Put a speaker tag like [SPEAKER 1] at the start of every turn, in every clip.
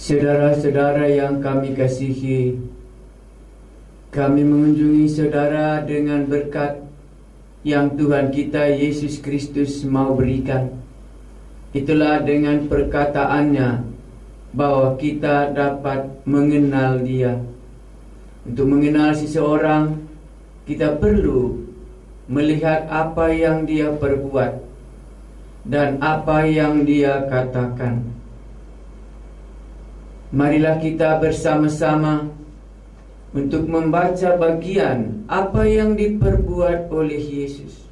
[SPEAKER 1] Saudara-saudara yang kami kasihi, kami mengunjungi saudara dengan berkat yang Tuhan kita Yesus Kristus mau berikan. Itulah dengan perkataannya bahwa kita dapat mengenal Dia. Untuk mengenal seseorang, kita perlu melihat apa yang dia perbuat dan apa yang dia katakan. Marilah kita bersama-sama untuk membaca bagian apa yang diperbuat oleh Yesus.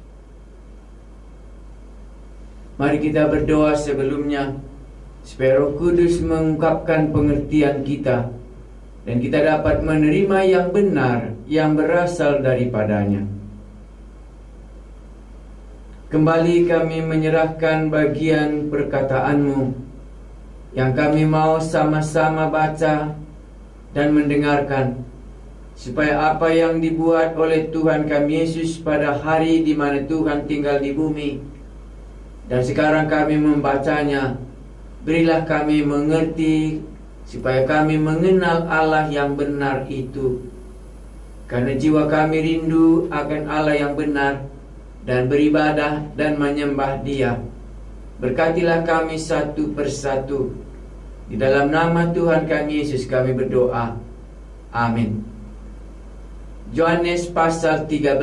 [SPEAKER 1] Mari kita berdoa sebelumnya supaya Roh Kudus mengungkapkan pengertian kita dan kita dapat menerima yang benar yang berasal daripadanya. Kembali kami menyerahkan bagian perkataan-Mu yang kami mau sama-sama baca dan mendengarkan, supaya apa yang dibuat oleh Tuhan kami Yesus pada hari di mana Tuhan tinggal di bumi dan sekarang kami membacanya, berilah kami mengerti supaya kami mengenal Allah yang benar itu, karena jiwa kami rindu akan Allah yang benar dan beribadah dan menyembah Dia. Berkatilah kami satu persatu. Di dalam nama Tuhan kami Yesus kami berdoa. Amin. Yohanes pasal 13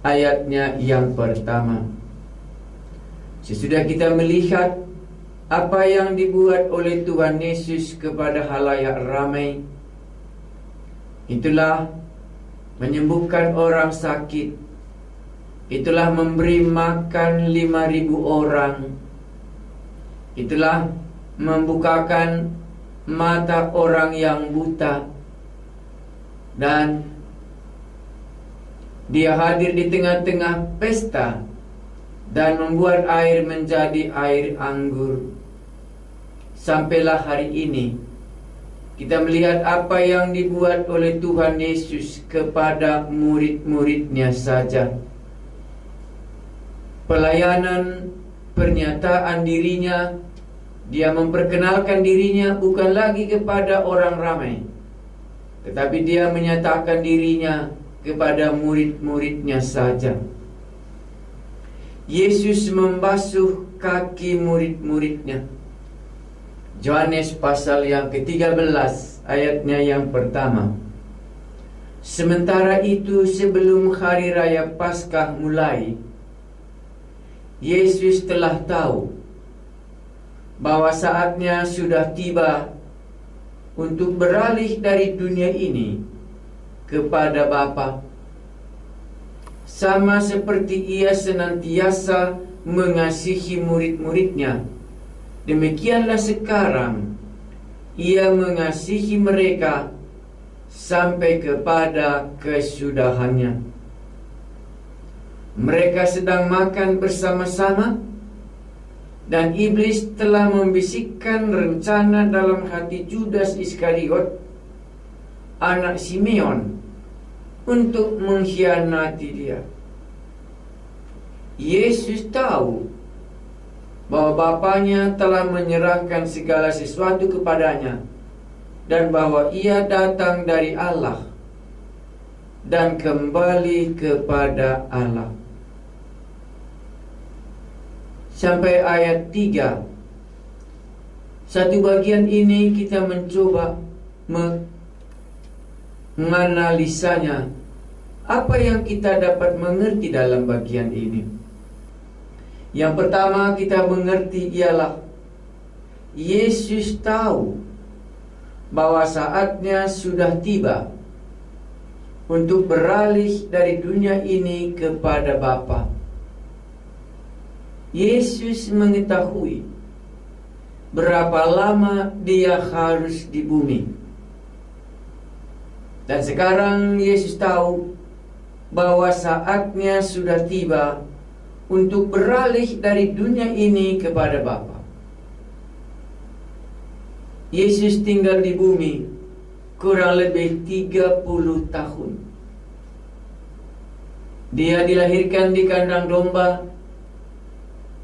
[SPEAKER 1] ayatnya yang pertama. Sesudah kita melihat apa yang dibuat oleh Tuhan Yesus kepada halayak ramai, itulah menyembuhkan orang sakit, itulah memberi makan 5.000 orang, itulah membukakan mata orang yang buta, dan Dia hadir di tengah-tengah pesta dan membuat air menjadi air anggur. Sampailah hari ini kita melihat apa yang dibuat oleh Tuhan Yesus kepada murid-muridnya saja. Pelayanan, pernyataan dirinya, Dia memperkenalkan dirinya bukan lagi kepada orang ramai, tetapi Dia menyatakan dirinya kepada murid-muridnya saja. Yesus membasuh kaki murid-muridnya. Yohanes pasal yang ke-13 ayatnya yang pertama. Sementara itu sebelum hari raya Paskah mulai, Yesus telah tahu bahwa saatnya sudah tiba untuk beralih dari dunia ini kepada Bapa, sama seperti Ia senantiasa mengasihi murid-muridnya, demikianlah sekarang Ia mengasihi mereka sampai kepada kesudahannya. Mereka sedang makan bersama-sama, dan iblis telah membisikkan rencana dalam hati Judas Iskariot, anak Simeon, untuk mengkhianati dia. Yesus tahu bahwa Bapanya telah menyerahkan segala sesuatu kepadanya, dan bahwa Ia datang dari Allah dan kembali kepada Allah. Sampai ayat 3. Satu bagian ini kita mencoba menganalisanya. Apa yang kita dapat mengerti dalam bagian ini? Yang pertama kita mengerti ialah Yesus tahu bahwa saatnya sudah tiba untuk beralih dari dunia ini kepada Bapa. Yesus mengetahui berapa lama dia harus di bumi. Dan sekarang Yesus tahu bahwa saatnya sudah tiba untuk beralih dari dunia ini kepada Bapa. Yesus tinggal di bumi kurang lebih 30 tahun. Dia dilahirkan di kandang domba,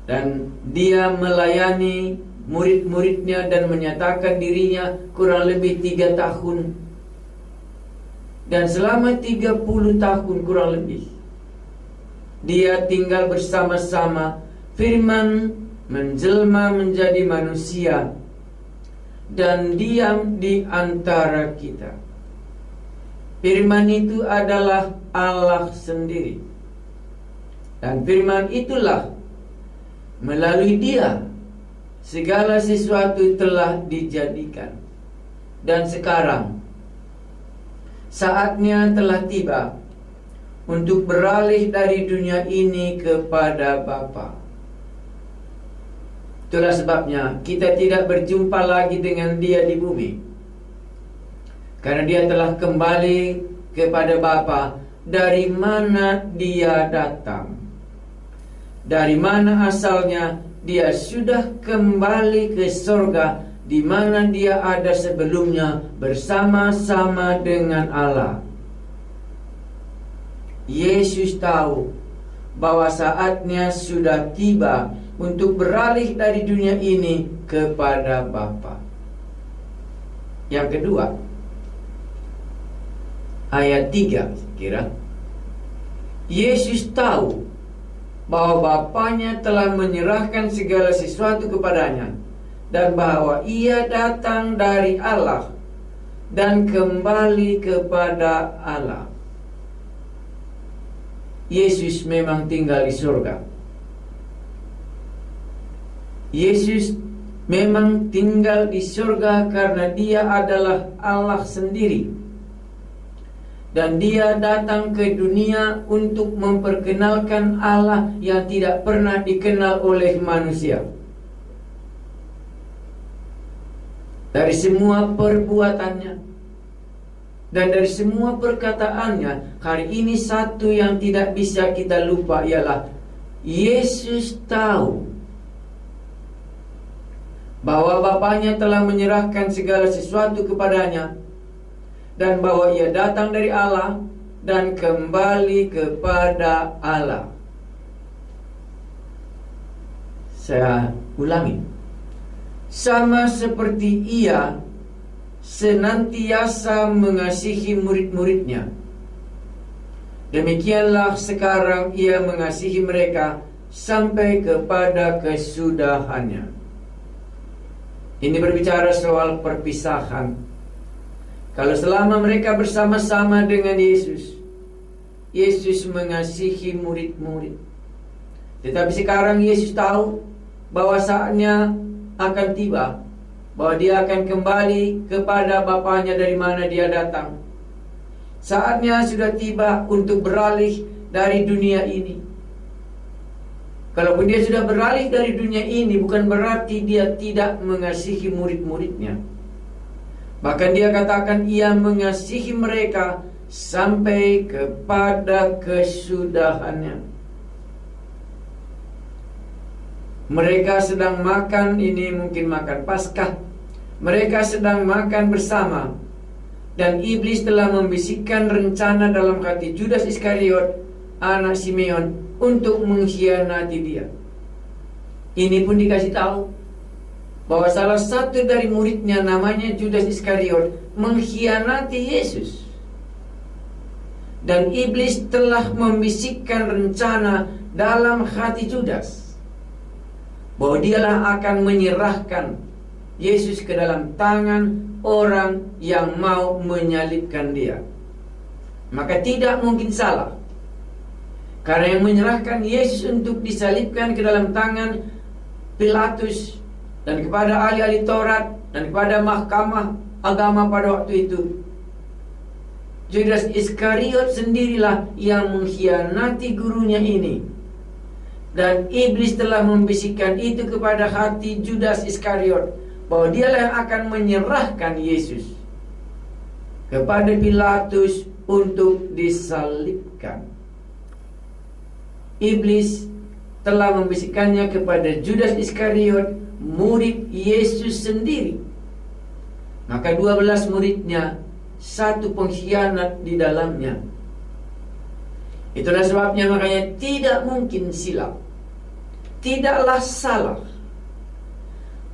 [SPEAKER 1] dan dia melayani murid-muridnya dan menyatakan dirinya kurang lebih 3 tahun. Dan selama 30 tahun kurang lebih, dia tinggal bersama-sama. Firman menjelma menjadi manusia dan diam di antara kita. Firman itu adalah Allah sendiri. Dan firman itulah, melalui dia segala sesuatu telah dijadikan. Dan sekarang saatnya telah tiba untuk beralih dari dunia ini kepada Bapa. Itulah sebabnya kita tidak berjumpa lagi dengan dia di bumi, karena dia telah kembali kepada Bapa. Dari mana dia datang, dari mana asalnya, dia sudah kembali ke surga, di mana dia ada sebelumnya bersama-sama dengan Allah. Yesus tahu bahwa saatnya sudah tiba untuk beralih dari dunia ini kepada Bapa. Yang kedua, ayat 3 kira, Yesus tahu bahwa Bapanya telah menyerahkan segala sesuatu kepadanya, dan bahwa Ia datang dari Allah dan kembali kepada Allah. Yesus memang tinggal di surga. Yesus memang tinggal di surga karena dia adalah Allah sendiri. Dan dia datang ke dunia untuk memperkenalkan Allah yang tidak pernah dikenal oleh manusia. Dari semua perbuatannya dan dari semua perkataannya, hari ini satu yang tidak bisa kita lupa ialah Yesus tahu bahwa Bapanya telah menyerahkan segala sesuatu kepadanya, dan bahwa Ia datang dari Allah dan kembali kepada Allah. Saya ulangi, sama seperti Ia senantiasa mengasihi murid-muridnya, demikianlah sekarang Ia mengasihi mereka sampai kepada kesudahannya. Ini berbicara soal perpisahan. Kalau selama mereka bersama-sama dengan Yesus, Yesus mengasihi murid-murid. Tetapi sekarang Yesus tahu bahwa saatnya akan tiba, bahwa dia akan kembali kepada Bapanya dari mana dia datang. Saatnya sudah tiba untuk beralih dari dunia ini. Kalaupun dia sudah beralih dari dunia ini, bukan berarti dia tidak mengasihi murid-muridnya. Bahkan dia katakan ia mengasihi mereka sampai kepada kesudahannya. Mereka sedang makan, ini mungkin makan Paskah. Mereka sedang makan bersama, dan iblis telah membisikkan rencana dalam hati Judas Iskariot, anak Simeon, untuk mengkhianati dia. Ini pun dikasih tahu bahwa salah satu dari muridnya, namanya Judas Iskariot, mengkhianati Yesus. Dan iblis telah membisikkan rencana dalam hati Judas bahwa dialah akan menyerahkan Yesus ke dalam tangan orang yang mau menyalibkan dia. Maka tidak mungkin salah, karena yang menyerahkan Yesus untuk disalibkan ke dalam tangan Pilatus dan kepada ahli-ahli Taurat dan kepada mahkamah agama pada waktu itu, Judas Iskariot sendirilah yang mengkhianati gurunya ini. Dan iblis telah membisikkan itu kepada hati Judas Iskariot, bahwa dialah yang akan menyerahkan Yesus kepada Pilatus untuk disalibkan. Iblis telah membisikkannya kepada Judas Iskariot, murid Yesus sendiri. Maka 12 muridnya, satu pengkhianat di dalamnya. Itulah sebabnya makanya tidak mungkin silap, tidaklah salah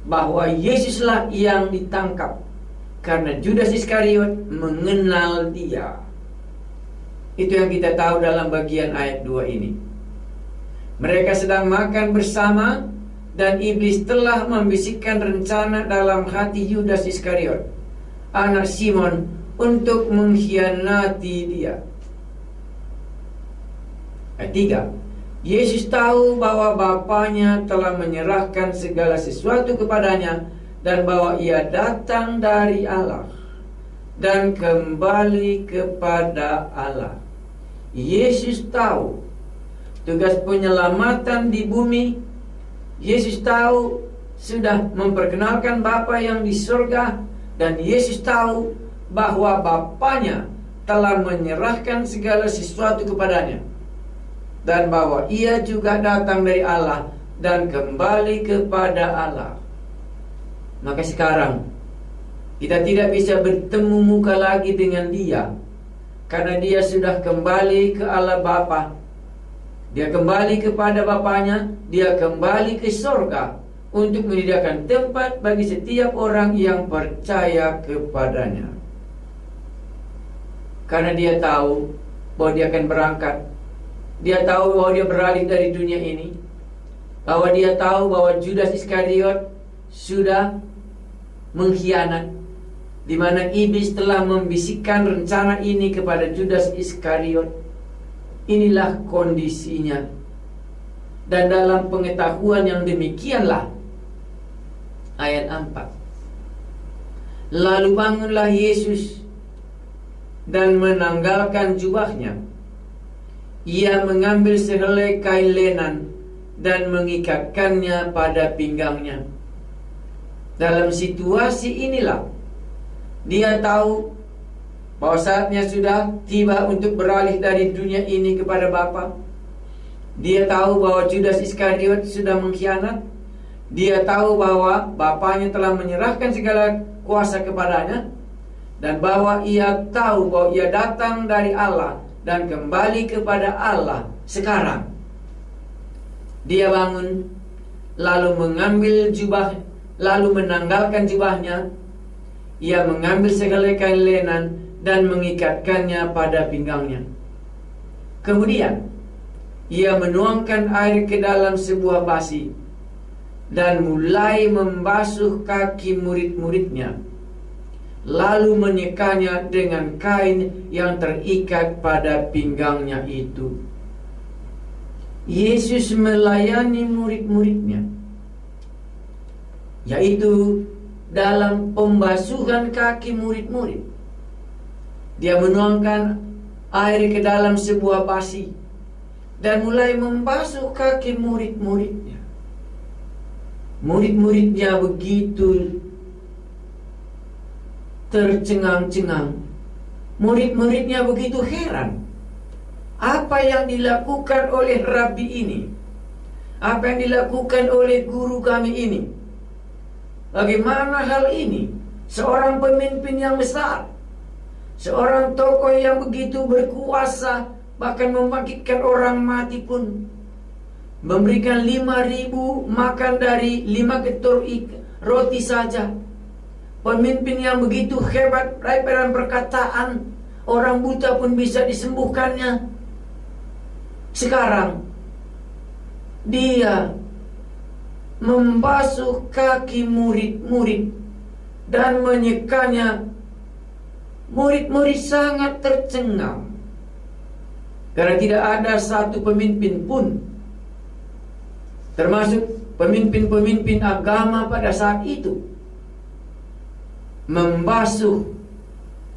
[SPEAKER 1] bahwa Yesuslah yang ditangkap, karena Judas Iskariot mengenal dia. Itu yang kita tahu dalam bagian ayat 2 ini. Mereka sedang makan bersama, dan iblis telah membisikkan rencana dalam hati Judas Iskariot, anak Simon, untuk mengkhianati dia. Ayat 3. Yesus tahu bahwa Bapanya telah menyerahkan segala sesuatu kepadanya, dan bahwa ia datang dari Allah dan kembali kepada Allah. Yesus tahu tugas penyelamatan di bumi. Yesus tahu sudah memperkenalkan Bapa yang di surga, dan Yesus tahu bahwa Bapanya telah menyerahkan segala sesuatu kepadanya, dan bahwa ia juga datang dari Allah dan kembali kepada Allah. Maka sekarang kita tidak bisa bertemu muka lagi dengan dia, karena dia sudah kembali ke Allah Bapa. Dia kembali kepada Bapanya. Dia kembali ke surga untuk menyediakan tempat bagi setiap orang yang percaya kepadanya. Karena dia tahu bahwa dia akan berangkat. Dia tahu bahwa dia beralih dari dunia ini, bahwa dia tahu bahwa Judas Iskariot sudah mengkhianat, di mana iblis telah membisikkan rencana ini kepada Judas Iskariot. Inilah kondisinya. Dan dalam pengetahuan yang demikianlah, ayat 4, lalu bangunlah Yesus dan menanggalkan jubahnya. Ia mengambil sehelai kain lenan dan mengikatkannya pada pinggangnya. Dalam situasi inilah dia tahu bahwa saatnya sudah tiba untuk beralih dari dunia ini kepada Bapa. Dia tahu bahwa Judas Iskariot sudah mengkhianat. Dia tahu bahwa Bapanya telah menyerahkan segala kuasa kepadanya, dan bahwa ia tahu bahwa ia datang dari Allah dan kembali kepada Allah sekarang. Dia bangun, lalu mengambil jubah, lalu menanggalkan jubahnya. Ia mengambil sehelai kain lenan dan mengikatkannya pada pinggangnya. Kemudian ia menuangkan air ke dalam sebuah basi dan mulai membasuh kaki murid-muridnya, lalu menyekanya dengan kain yang terikat pada pinggangnya itu. Yesus melayani murid-muridnya, yaitu dalam pembasuhan kaki murid-murid. Dia menuangkan air ke dalam sebuah basi dan mulai membasuh kaki murid-muridnya. Murid-muridnya begitu tercengang-cengang. Murid-muridnya begitu heran. Apa yang dilakukan oleh Rabi ini? Apa yang dilakukan oleh guru kami ini? Bagaimana hal ini? Seorang pemimpin yang besar, seorang tokoh yang begitu berkuasa, bahkan membangkitkan orang mati pun, memberikan 5.000 makan dari 5 ketur roti saja. Pemimpin yang begitu hebat, dalam perkataan, orang buta pun bisa disembuhkannya. Sekarang dia membasuh kaki murid-murid dan menyekanya. Murid-murid sangat tercengang karena tidak ada satu pemimpin pun, termasuk pemimpin-pemimpin agama pada saat itu, membasuh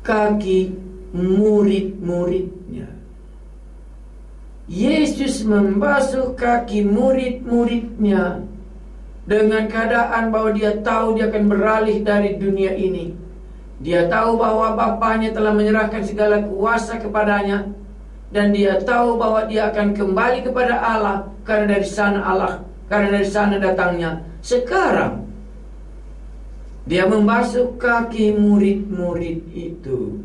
[SPEAKER 1] kaki murid-muridnya. Yesus membasuh kaki murid-muridnya dengan keadaan bahwa dia tahu dia akan beralih dari dunia ini. Dia tahu bahwa Bapaknya telah menyerahkan segala kuasa kepadanya, dan dia tahu bahwa dia akan kembali kepada Allah karena dari sana datangnya. Sekarang dia membasuh kaki murid-murid itu.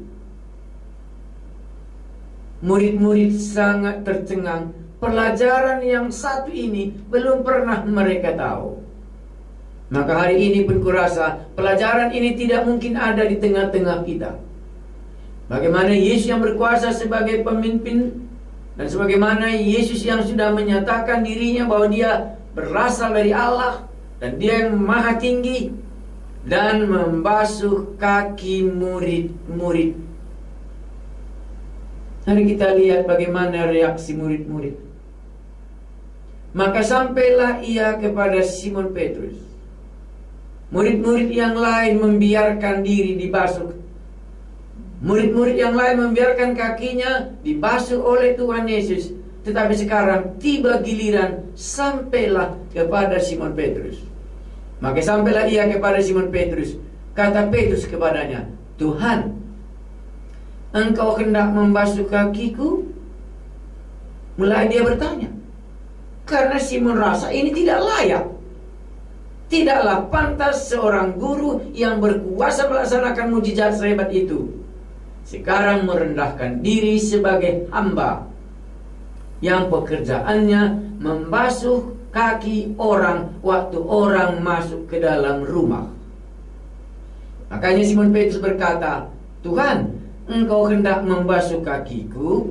[SPEAKER 1] Murid-murid sangat tercengang. Pelajaran yang satu ini belum pernah mereka tahu. Maka hari ini pun kurasa pelajaran ini tidak mungkin ada di tengah-tengah kita. Bagaimana Yesus yang berkuasa sebagai pemimpin, dan sebagaimana Yesus yang sudah menyatakan dirinya bahwa dia berasal dari Allah dan dia yang maha tinggi, dan membasuh kaki murid-murid. Mari kita lihat bagaimana reaksi murid-murid. Maka sampailah ia kepada Simon Petrus. Murid-murid yang lain membiarkan diri dibasuh. Murid-murid yang lain membiarkan kakinya dibasuh oleh Tuhan Yesus. Tetapi sekarang tiba giliran sampailah kepada Simon Petrus. Maka sampailah ia kepada Simon Petrus. Kata Petrus kepadanya, "Tuhan, Engkau hendak membasuh kakiku?" Mulai dia bertanya, karena Simon rasa ini tidak layak. Tidaklah pantas seorang guru yang berkuasa melaksanakan mujizat sehebat itu sekarang merendahkan diri sebagai hamba yang pekerjaannya membasuh kaki orang waktu orang masuk ke dalam rumah. Makanya Simon Petrus berkata, "Tuhan, Engkau hendak membasuh kakiku?"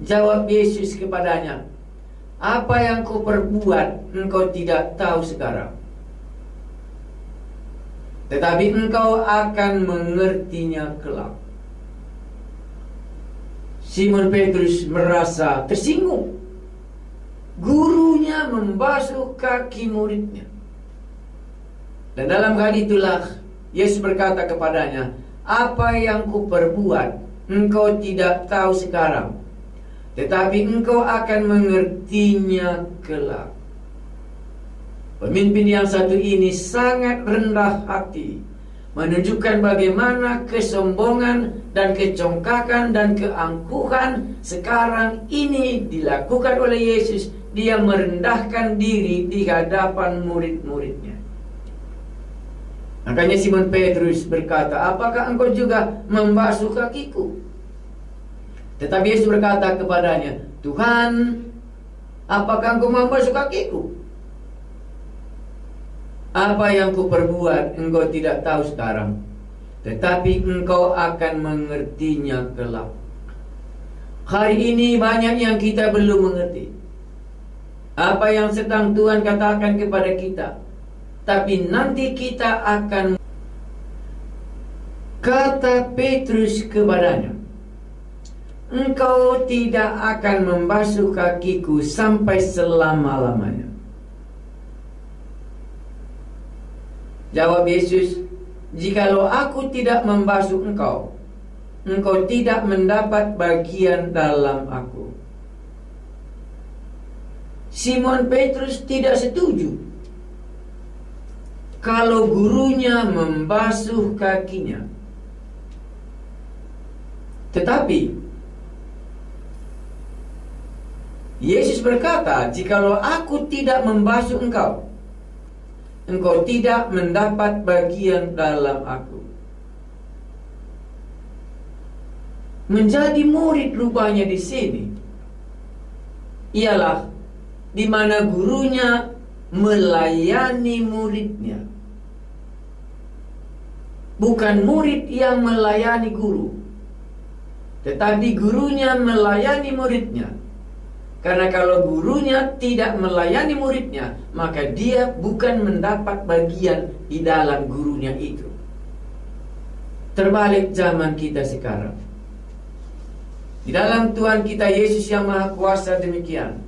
[SPEAKER 1] Jawab Yesus kepadanya, "Apa yang kau perbuat engkau tidak tahu sekarang, tetapi engkau akan mengertinya kelak." Simon Petrus merasa tersinggung. Gurunya membasuh kaki muridnya. Dan dalam hal itulah Yesus berkata kepadanya, "Apa yang ku perbuat engkau tidak tahu sekarang, tetapi engkau akan mengertinya kelak." Pemimpin yang satu ini sangat rendah hati, menunjukkan bagaimana kesombongan dan kecongkakan dan keangkuhan sekarang ini dilakukan oleh Yesus. Dia merendahkan diri di hadapan murid-muridnya. Makanya Simon Petrus berkata, "Apakah engkau juga membasuh kakiku?" Tetapi Yesus berkata kepadanya, "Tuhan, apakah engkau membasuh kakiku? Apa yang kuperbuat engkau tidak tahu sekarang, tetapi engkau akan mengertinya kelak." Hari ini banyak yang kita belum mengerti apa yang sedang Tuhan katakan kepada kita, tapi nanti kita akan. Kata Petrus kepadanya, "Engkau tidak akan membasuh kakiku sampai selama-lamanya." Jawab Yesus, "Jikalau aku tidak membasuh engkau, engkau tidak mendapat bagian dalam aku. Simon Petrus tidak setuju kalau gurunya membasuh kakinya. Tetapi Yesus berkata, "Jikalau aku tidak membasuh engkau, engkau tidak mendapat bagian dalam aku." Menjadi murid rupanya di sini ialah di mana gurunya melayani muridnya, bukan murid yang melayani guru, tetapi gurunya melayani muridnya. Karena kalau gurunya tidak melayani muridnya, maka dia bukan mendapat bagian di dalam gurunya itu. Terbalik zaman kita sekarang. Di dalam Tuhan kita Yesus yang Maha Kuasa demikian.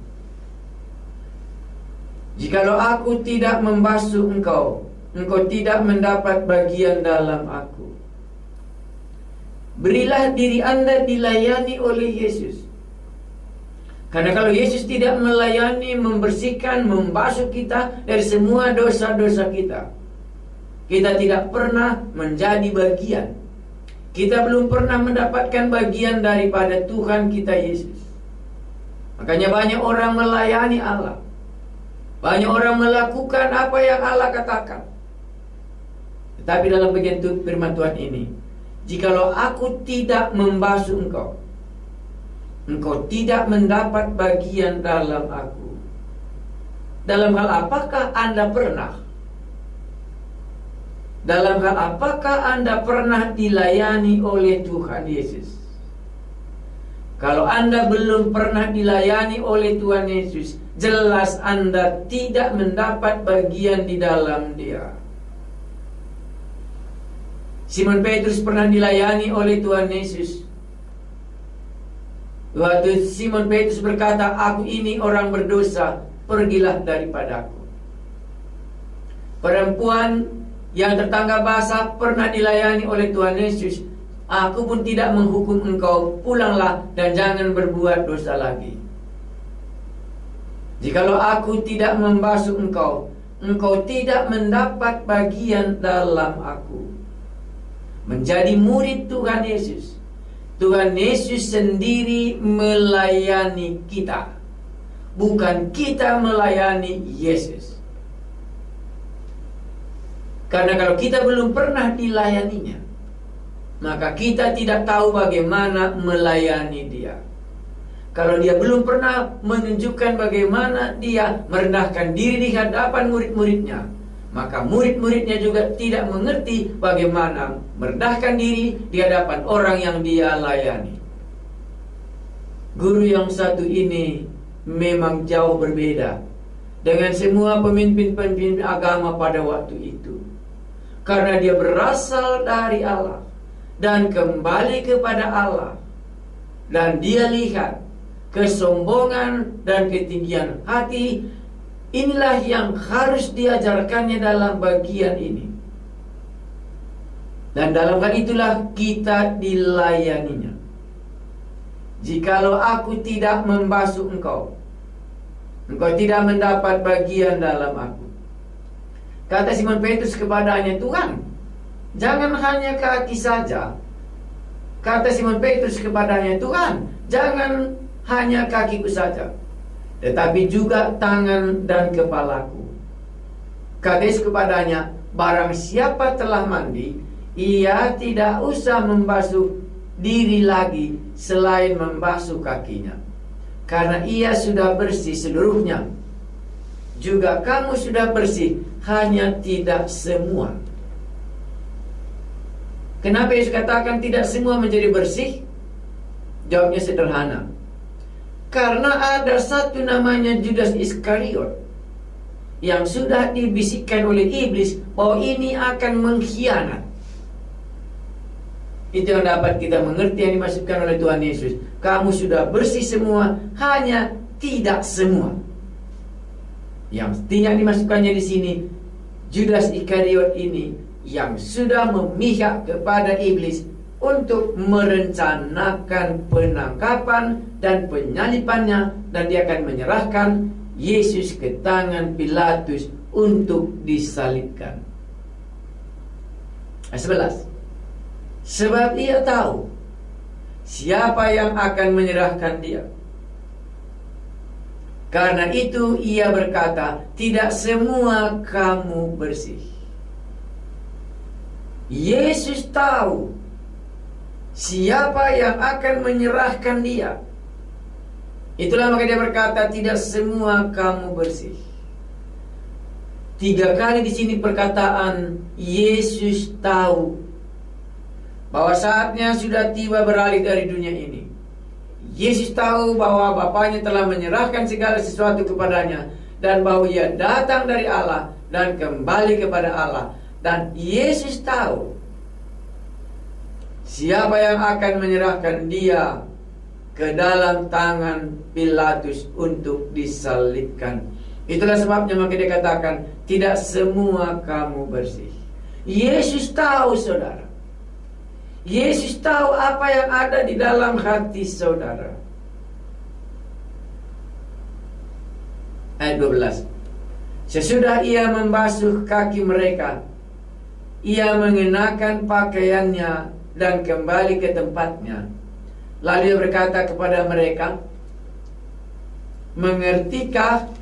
[SPEAKER 1] Jikalau aku tidak membasuh engkau, engkau tidak mendapat bagian dalam aku. Berilah diri Anda dilayani oleh Yesus. Karena kalau Yesus tidak melayani, membersihkan, membasuh kita dari semua dosa-dosa kita, kita tidak pernah menjadi bagian. Kita belum pernah mendapatkan bagian daripada Tuhan kita Yesus. Makanya banyak orang melayani Allah, banyak orang melakukan apa yang Allah katakan. Tetapi dalam bagian firman Tuhan ini, jikalau aku tidak membasuh engkau, engkau tidak mendapat bagian dalam aku. Dalam hal apakah Anda pernah? Dalam hal apakah Anda pernah dilayani oleh Tuhan Yesus? Kalau Anda belum pernah dilayani oleh Tuhan Yesus, jelas Anda tidak mendapat bagian di dalam Dia. Simon Petrus pernah dilayani oleh Tuhan Yesus. Waktu Simon Petrus berkata, "Aku ini orang berdosa, pergilah daripadaku." Perempuan yang tertangkap basah pernah dilayani oleh Tuhan Yesus. "Aku pun tidak menghukum engkau, pulanglah dan jangan berbuat dosa lagi." Jikalau aku tidak membasuh engkau, engkau tidak mendapat bagian dalam aku. Menjadi murid Tuhan Yesus, Tuhan Yesus sendiri melayani kita, bukan kita melayani Yesus. Karena kalau kita belum pernah dilayaninya, maka kita tidak tahu bagaimana melayani Dia. Kalau Dia belum pernah menunjukkan bagaimana Dia merendahkan diri di hadapan murid-muridnya, maka murid-muridnya juga tidak mengerti bagaimana merendahkan diri di hadapan orang yang Dia layani. Guru yang satu ini memang jauh berbeda dengan semua pemimpin-pemimpin agama pada waktu itu. Karena dia berasal dari Allah dan kembali kepada Allah, dan dia lihat kesombongan dan ketinggian hati. Inilah yang harus diajarkannya dalam bagian ini. Dan dalam hal itulah kita dilayaninya. "Jikalau aku tidak membasuh engkau, engkau tidak mendapat bagian dalam aku." Kata Simon Petrus kepadanya, "Tuhan, jangan hanya kaki saja." Kata Simon Petrus kepadanya, "Tuhan, jangan hanya kakiku saja, tetapi juga tangan dan kepalaku." Kata Yesus kepadanya, "Barang siapa telah mandi, ia tidak usah membasuh diri lagi selain membasuh kakinya, karena ia sudah bersih seluruhnya. Juga kamu sudah bersih, hanya tidak semua." Kenapa Yesus katakan tidak semua menjadi bersih? Jawabnya sederhana. Karena ada satu namanya Judas Iskariot yang sudah dibisikkan oleh iblis bahwa ini akan mengkhianat. Itu yang dapat kita mengerti yang dimaksudkan oleh Tuhan Yesus. Kamu sudah bersih semua, hanya tidak semua. Yang tidak dimasukkannya di sini, Judas Iskariot ini yang sudah memihak kepada iblis untuk merencanakan penangkapan dan penyalipannya, dan dia akan menyerahkan Yesus ke tangan Pilatus untuk disalibkan. Ayat 11. Sebab ia tahu siapa yang akan menyerahkan dia. Karena itu ia berkata, tidak semua kamu bersih. Yesus tahu siapa yang akan menyerahkan dia. Itulah maka dia berkata, tidak semua kamu bersih. 3 kali di sini perkataan Yesus tahu bahwa saatnya sudah tiba beralih dari dunia ini. Yesus tahu bahwa Bapaknya telah menyerahkan segala sesuatu kepadanya, dan bahwa ia datang dari Allah dan kembali kepada Allah. Dan Yesus tahu siapa yang akan menyerahkan dia ke dalam tangan Pilatus untuk disalibkan. Itulah sebabnya maka dia katakan, tidak semua kamu bersih. Yesus tahu, saudara. Yesus tahu apa yang ada di dalam hati saudara. Ayat 12. Sesudah ia membasuh kaki mereka, ia mengenakan pakaiannya dan kembali ke tempatnya. Lalu ia berkata kepada mereka, mengertikah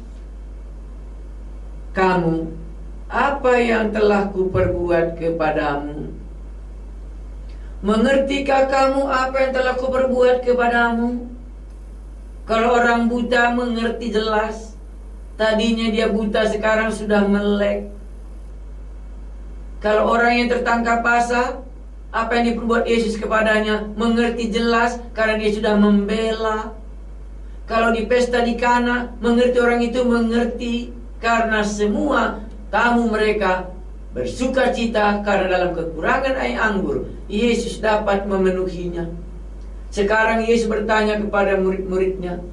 [SPEAKER 1] kamu apa yang telah kuperbuat kepadamu? Mengertikah kamu apa yang telah kuperbuat kepadamu? Kalau orang buta mengerti jelas. Tadinya dia buta, sekarang sudah melek. Kalau orang yang tertangkap basah, apa yang diperbuat Yesus kepadanya? Mengerti jelas karena dia sudah membela. Kalau di pesta di Kana, mengerti orang itu mengerti karena semua tamu mereka bersuka cita karena dalam kekurangan air anggur Yesus dapat memenuhinya. Sekarang Yesus bertanya kepada murid-muridnya,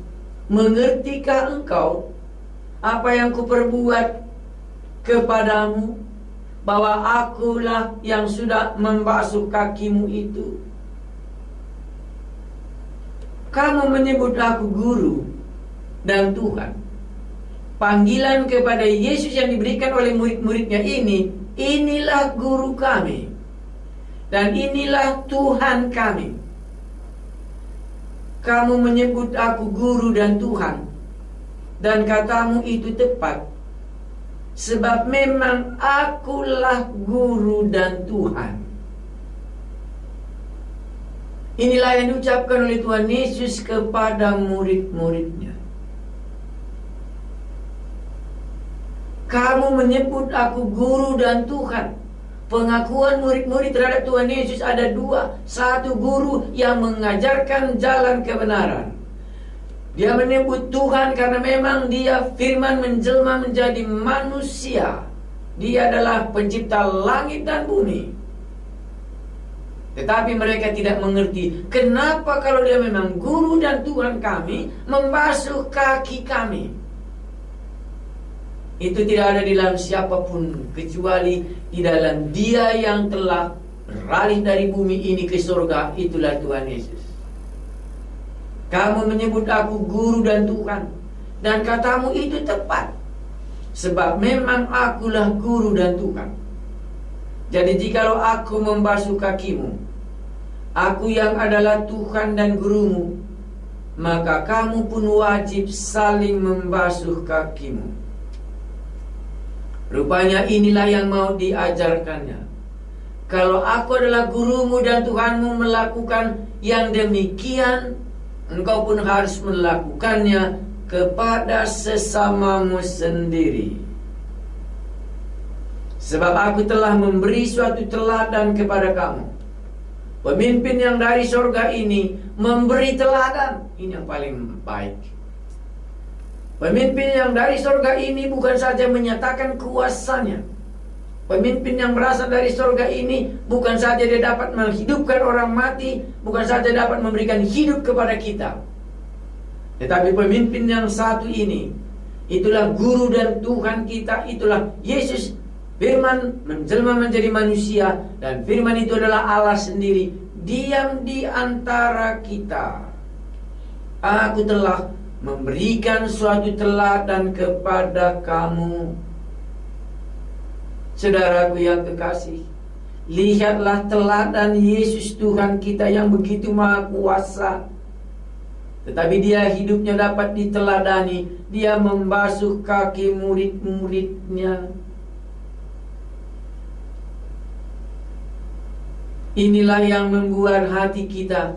[SPEAKER 1] mengertikah engkau apa yang kuperbuat kepadamu? Bahwa akulah yang sudah membasuh kakimu itu. Kamu menyebut aku guru dan Tuhan. Panggilan kepada Yesus yang diberikan oleh murid-muridnya ini, inilah guru kami dan inilah Tuhan kami. Kamu menyebut aku guru dan Tuhan, dan katamu itu tepat, sebab memang akulah guru dan Tuhan. Inilah yang diucapkan oleh Tuhan Yesus kepada murid-muridnya. Kamu menyebut aku guru dan Tuhan. Pengakuan murid-murid terhadap Tuhan Yesus ada 2. Satu, guru yang mengajarkan jalan kebenaran. Dia menyebut Tuhan karena memang dia firman menjelma menjadi manusia. Dia adalah pencipta langit dan bumi. Tetapi mereka tidak mengerti, kenapa kalau dia memang guru dan Tuhan kami, membasuh kaki kami. Itu tidak ada di dalam siapapun, kecuali di dalam Dia yang telah beralih dari bumi ini ke surga. Itulah Tuhan Yesus. Kamu menyebut aku guru dan Tuhan, dan katamu itu tepat, sebab memang akulah guru dan Tuhan. Jadi jikalau aku membasuh kakimu, aku yang adalah Tuhan dan gurumu, maka kamu pun wajib saling membasuh kakimu. Rupanya inilah yang mau diajarkannya. Kalau aku adalah gurumu dan Tuhanmu melakukan yang demikian, engkau pun harus melakukannya kepada sesamamu sendiri. Sebab aku telah memberi suatu teladan kepada kamu. Pemimpin yang dari surga ini memberi teladan. Ini yang paling baik. Pemimpin yang dari surga ini bukan saja menyatakan kuasanya. Pemimpin yang berasal dari surga ini bukan saja dia dapat menghidupkan orang mati, bukan saja dapat memberikan hidup kepada kita. Tetapi pemimpin yang satu ini, itulah guru dan Tuhan kita, itulah Yesus. Firman menjelma menjadi manusia, dan firman itu adalah Allah sendiri. diam di antara kita. Aku telah memberikan suatu teladan kepada kamu. Saudaraku yang kekasih, lihatlah teladan Yesus Tuhan kita yang begitu maha kuasa. Tetapi dia hidupnya dapat diteladani. Dia membasuh kaki murid-muridnya. Inilah yang membuat hati kita.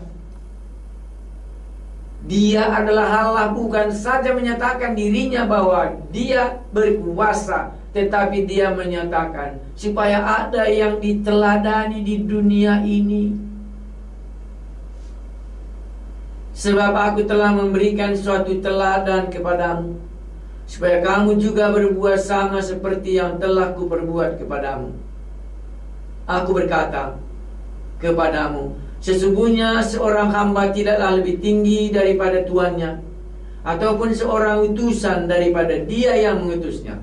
[SPEAKER 1] Dia adalah Allah, bukan saja menyatakan dirinya bahwa dia berkuasa, tetapi dia menyatakan supaya ada yang diteladani di dunia ini. Sebab aku telah memberikan suatu teladan kepadamu, supaya kamu juga berbuat sama seperti yang telah kuperbuat kepadamu. Aku berkata kepadamu, sesungguhnya seorang hamba tidaklah lebih tinggi daripada tuannya, ataupun seorang utusan daripada dia yang mengutusnya.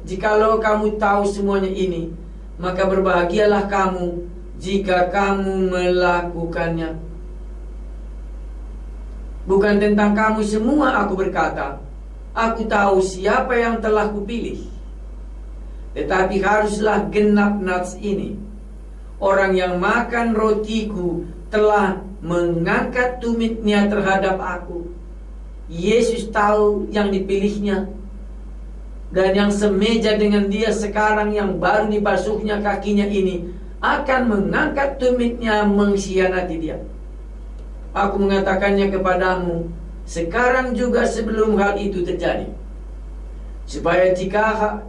[SPEAKER 1] Jikalau kamu tahu semuanya ini, maka berbahagialah kamu jika kamu melakukannya. Bukan tentang kamu semua aku berkata, aku tahu siapa yang telah kupilih. Tetapi haruslah genap nats ini. Orang yang makan rotiku telah mengangkat tumitnya terhadap aku. Yesus tahu yang dipilihnya, dan yang semeja dengan dia sekarang yang baru dibasuhnya kakinya ini akan mengangkat tumitnya mengkhianati dia. Aku mengatakannya kepadamu sekarang juga sebelum hal itu terjadi, supaya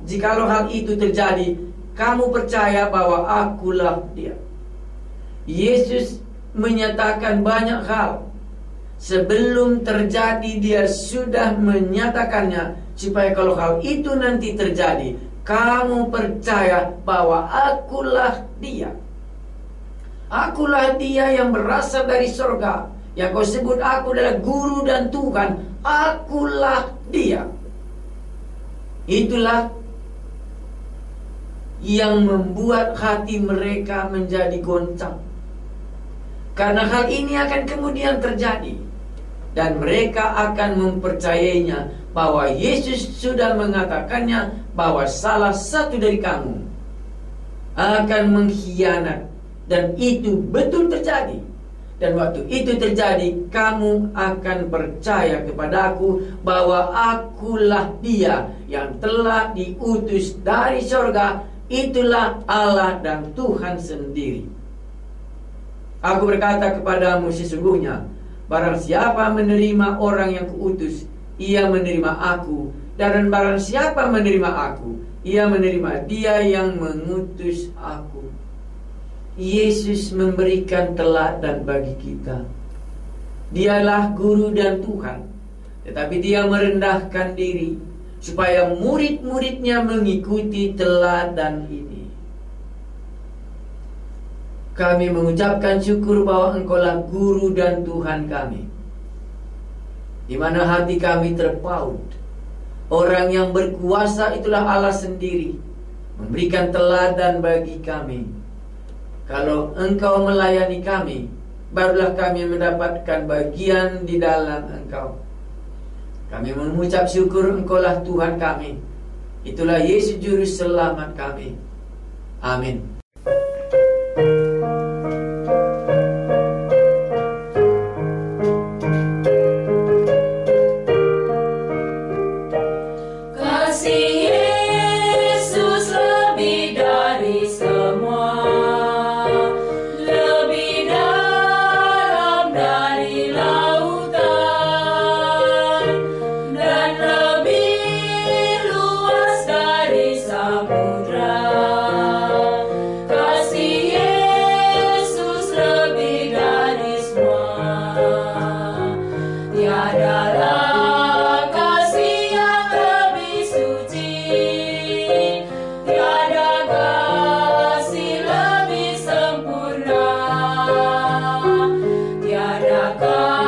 [SPEAKER 1] jikalau hal itu terjadi, kamu percaya bahwa akulah dia. Yesus menyatakan banyak hal. Sebelum terjadi dia sudah menyatakannya, supaya kalau hal itu nanti terjadi, kamu percaya bahwa akulah dia. Akulah dia yang berasal dari surga, yang kau sebut aku adalah guru dan Tuhan. Akulah dia. Itulah yang membuat hati mereka menjadi goncang, karena hal ini akan kemudian terjadi, dan mereka akan mempercayainya bahwa Yesus sudah mengatakannya bahwa salah satu dari kamu akan mengkhianat, dan itu betul terjadi. Dan waktu itu terjadi, kamu akan percaya kepadaku bahwa akulah dia yang telah diutus dari sorga. Itulah Allah dan Tuhan sendiri. Aku berkata kepadamu, sesungguhnya barang siapa menerima orang yang kuutus, ia menerima aku. Dan barang siapa menerima aku, ia menerima dia yang mengutus aku. Yesus memberikan teladan bagi kita. Dialah guru dan Tuhan, tetapi dia merendahkan diri supaya murid-muridnya mengikuti teladan ini. Kami mengucapkan syukur bahwa Engkaulah guru dan Tuhan kami, di mana hati kami terpaut. Orang yang berkuasa itulah Allah sendiri, memberikan teladan bagi kami. Kalau Engkau melayani kami, barulah kami mendapatkan bagian di dalam Engkau. Kami mengucap syukur Engkaulah Tuhan kami. Itulah Yesus Juru Selamat kami. Amin.
[SPEAKER 2] Tiada